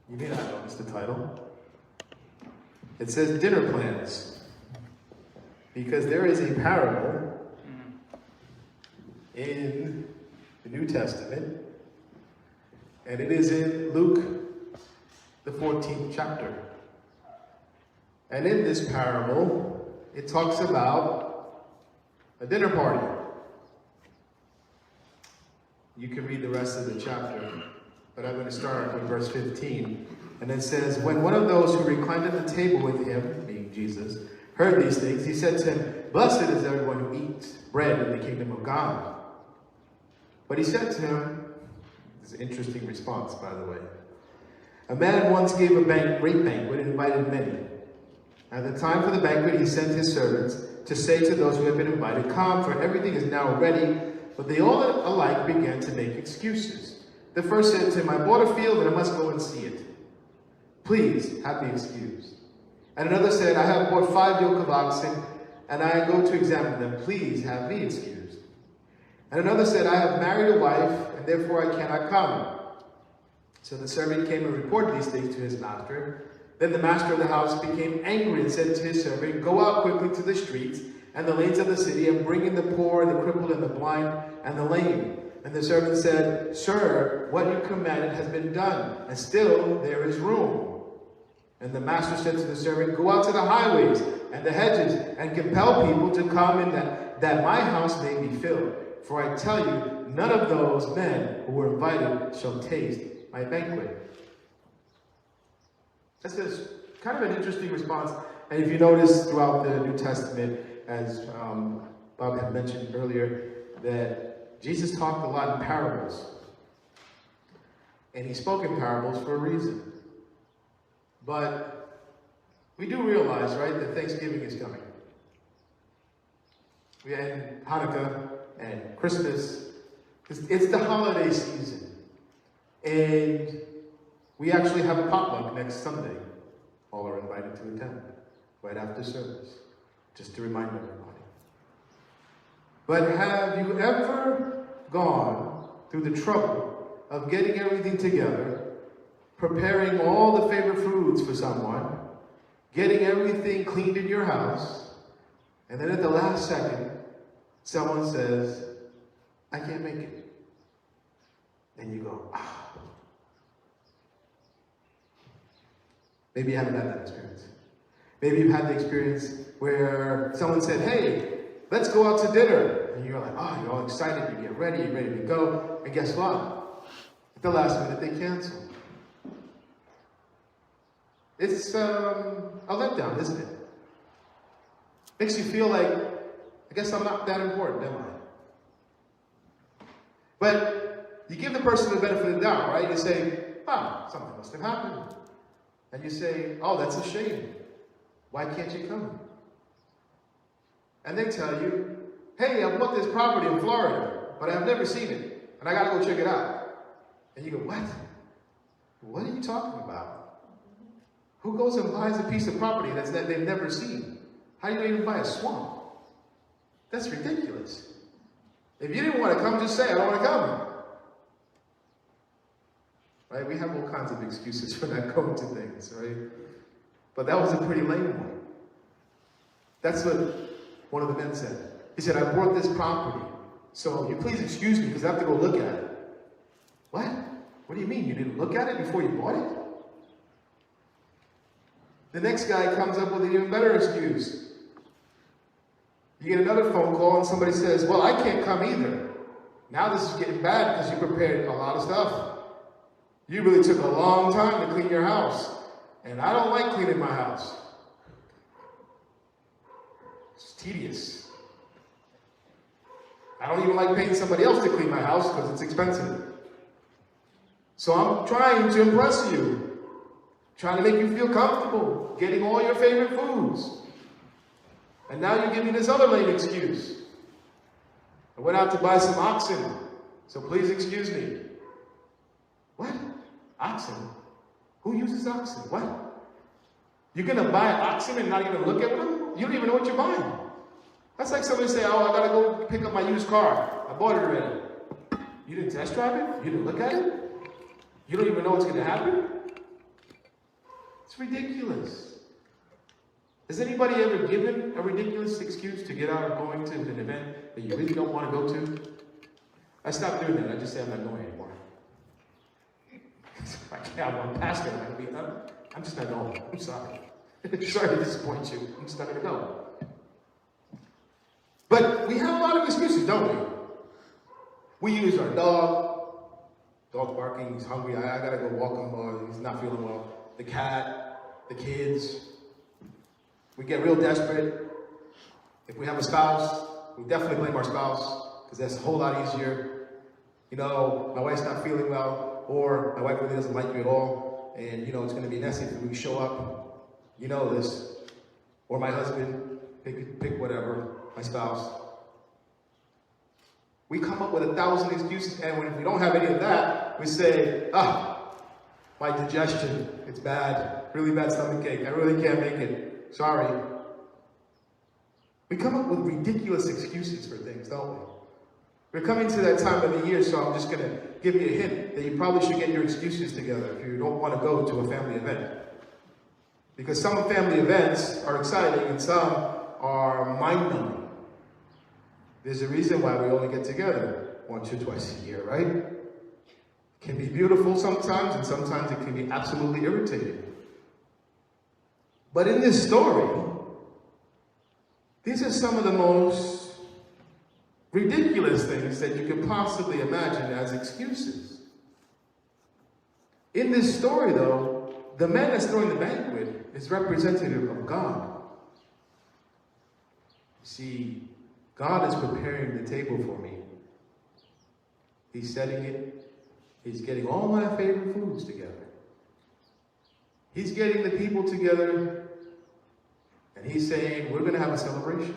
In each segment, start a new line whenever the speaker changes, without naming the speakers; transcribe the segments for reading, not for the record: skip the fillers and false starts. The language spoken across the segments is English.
You may not notice the title. It says dinner plans. Because there is a parable in the New Testament, and it is in Luke, the 14th chapter. And in this parable, it talks about a dinner party. You can read the rest of the chapter, but I'm going to start with verse 15. And it says, when one of those who reclined at the table with him, being Jesus, heard these things, he said to him, blessed is everyone who eats bread in the kingdom of God. But he said to him, this is an interesting response, by the way. A man once gave a great banquet and invited many. At the time for the banquet, he sent his servants to say to those who had been invited, come, for everything is now ready. But they all alike began to make excuses. The first said to him, I bought a field and I must go and see it. Please, have me excused. And another said, I have bought 5 yoke of oxen, and I go to examine them. Please, have me excused. And another said, I have married a wife, and therefore I cannot come. So the servant came and reported these things to his master. Then the master of the house became angry and said to his servant, go out quickly to the streets and the lanes of the city, and bring in the poor, and the crippled, and the blind, and the lame. And the servant said, sir, what you commanded has been done, and still there is room. And the master said to the servant, go out to the highways and the hedges, and compel people to come in, that my house may be filled. For I tell you, none of those men who were invited shall taste my banquet. This is kind of an interesting response. And if you notice throughout the New Testament, as Bob had mentioned earlier, that Jesus talked a lot in parables. And he spoke in parables for a reason. But we do realize, right, that Thanksgiving is coming. We had Hanukkah and Christmas. It's the holiday season. And we actually have a potluck next Sunday. All are invited to attend right after service, just to remind everybody. But have you ever gone through the trouble of getting everything together, preparing all the favorite foods for someone, getting everything cleaned in your house, and then at the last second, someone says, I can't make it. And you go, ah. Maybe you haven't had that experience. Maybe you've had the experience where someone said, hey, let's go out to dinner. And you're like, oh, you're all excited, you get ready, you're ready to go. And guess what? At the last minute, they cancel. It's a letdown, isn't it? Makes you feel like, I guess I'm not that important, am I? But you give the person the benefit of the doubt, right? You say, oh, something must have happened. And you say, oh, that's a shame. Why can't you come? And they tell you, hey, I bought this property in Florida, but I've never seen it, and I got to go check it out. And you go, what? What are you talking about? Who goes and buys a piece of property that they've never seen? How do you even buy a swamp? That's ridiculous. If you didn't want to come, just say, I don't want to come. Right? We have all kinds of excuses for not going to things, right? But that was a pretty lame one. That's what one of the men said. He said, I bought this property, so you please excuse me because I have to go look at it. What? What do you mean? You didn't look at it before you bought it? The next guy comes up with an even better excuse. You get another phone call and somebody says, well, I can't come either. Now this is getting bad because you prepared a lot of stuff. You really took a long time to clean your house. And I don't like cleaning my house. It's tedious. I don't even like paying somebody else to clean my house because it's expensive. So I'm trying to impress you. Trying to make you feel comfortable, getting all your favorite foods. And now you give me this other lame excuse. I went out to buy some oxen, so please excuse me. What? Oxen? Who uses oxen? What? You're going to buy oxen and not even look at them? You don't even know what you're buying. That's like somebody say, oh, I got to go pick up my used car. I bought it already. You didn't test drive it? You didn't look at it? You don't even know what's going to happen? It's ridiculous. Has anybody ever given a ridiculous excuse to get out of going to an event that you really don't want to go to? I stopped doing that. I just say I'm not going anymore. I can't. I'm a pastor. I'm just not going. I'm sorry. Sorry to disappoint you. I'm just not going to go. But we have a lot of excuses, don't we? We use our dog. Dog's barking. He's hungry. I got to go walk him. Or he's not feeling well. The cat. The kids. We get real desperate. If we have a spouse, we definitely blame our spouse because that's a whole lot easier. You know, my wife's not feeling well, or my wife really doesn't like you at all, and you know it's going to be messy if we show up. You know this. Or my husband, pick whatever, my spouse. We come up with 1,000 excuses, and if we don't have any of that, we say, my digestion, it's bad, really bad stomachache, I really can't make it. Sorry. We come up with ridiculous excuses for things, don't we? We're coming to that time of the year, so I'm just going to give you a hint that you probably should get your excuses together if you don't want to go to a family event. Because some family events are exciting and some are mind-numbing. There's a reason why we only get together once or twice a year, right? It can be beautiful sometimes, and sometimes it can be absolutely irritating. But in this story, these are some of the most ridiculous things that you could possibly imagine as excuses. In this story, though, the man that's throwing the banquet is representative of God. See, God is preparing the table for me. He's setting it. He's getting all my favorite foods together. He's getting the people together, and he's saying, we're going to have a celebration.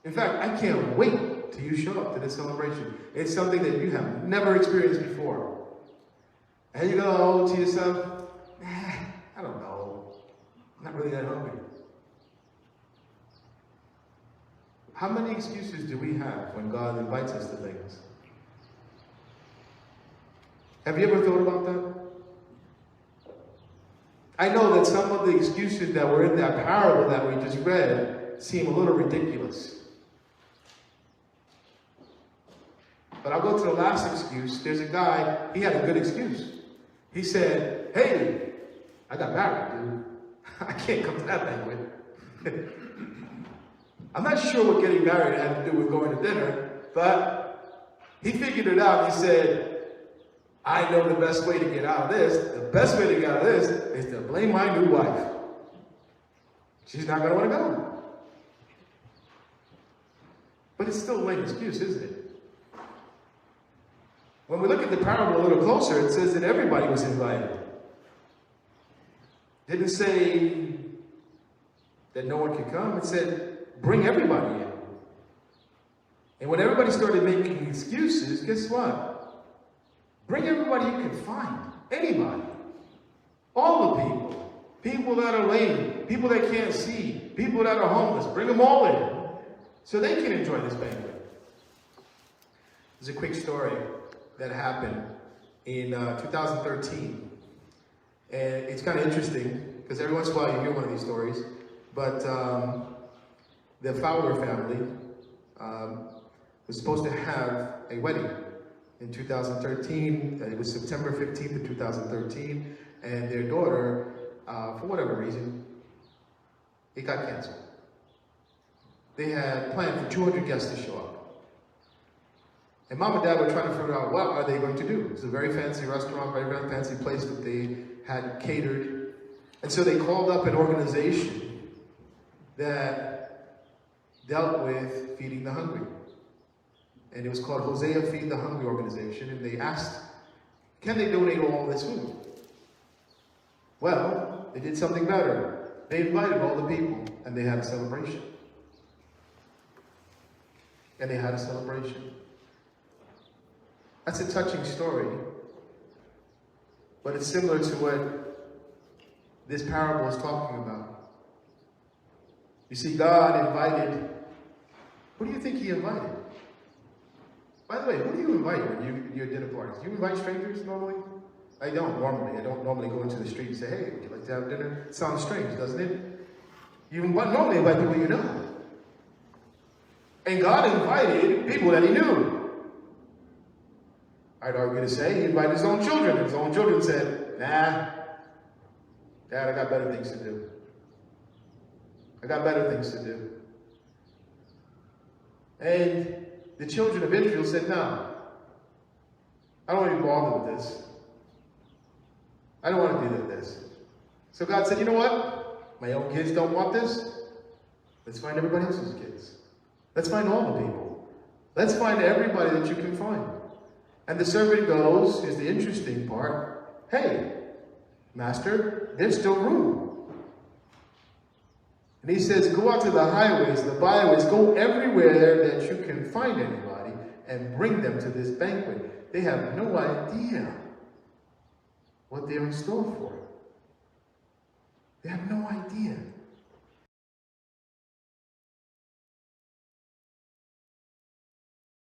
In fact, I can't wait till you show up to this celebration. It's something that you have never experienced before. And you go to yourself, I don't know. I'm not really that hungry. How many excuses do we have when God invites us to things? Have you ever thought about that? I know that some of the excuses that were in that parable that we just read seem a little ridiculous. But I'll go to the last excuse. There's a guy, he had a good excuse. He said, hey, I got married, dude. I can't come to that banquet. I'm not sure what getting married had to do with going to dinner, but he figured it out. He said, I know the best way to get out of this. The best way to get out of this is to blame my new wife. She's not going to want to go. But it's still a lame excuse, isn't it? When we look at the parable a little closer, it says that everybody was invited. It didn't say that no one could come. It said, bring everybody in. And when everybody started making excuses, guess what? Bring everybody you can find. Anybody. All the people. People that are lame. People that can't see. People that are homeless. Bring them all in. So they can enjoy this banquet. There's a quick story that happened in 2013. And it's kind of interesting, because every once in a while you hear one of these stories. But the Fowler family was supposed to have a wedding in 2013. It was September 15th of 2013. And their daughter, for whatever reason, it got canceled. They had planned for 200 guests to show up. And mom and dad were trying to figure out what are they going to do. It's a very fancy restaurant, very fancy place that they had catered. And so they called up an organization that dealt with feeding the hungry. And it was called Hosea Feed the Hungry Organization. And they asked, can they donate all this food? Well, they did something better. They invited all the people, and they had a celebration. And they had a celebration. That's a touching story, but it's similar to what this parable is talking about. You see, God invited, who do you think he invited? By the way, who do you invite when you're at dinner parties? Do you invite strangers normally? I don't normally. I don't normally go into the street and say, hey, would you like to have dinner? It sounds strange, doesn't it? You normally invite people you know. And God invited people that he knew. I'd argue to say he invited his own children. His own children said, nah, Dad, I got better things to do. I got better things to do. And the children of Israel said, no, I don't want to be bothered with this. I don't want to do this. So God said, you know what? My own kids don't want this. Let's find everybody else's kids. Let's find all the people. Let's find everybody that you can find. And the servant goes, here's the interesting part, hey, Master, there's still room. And he says, go out to the highways, the byways, go everywhere that you can find anybody and bring them to this banquet. They have no idea what they're in store for. They have no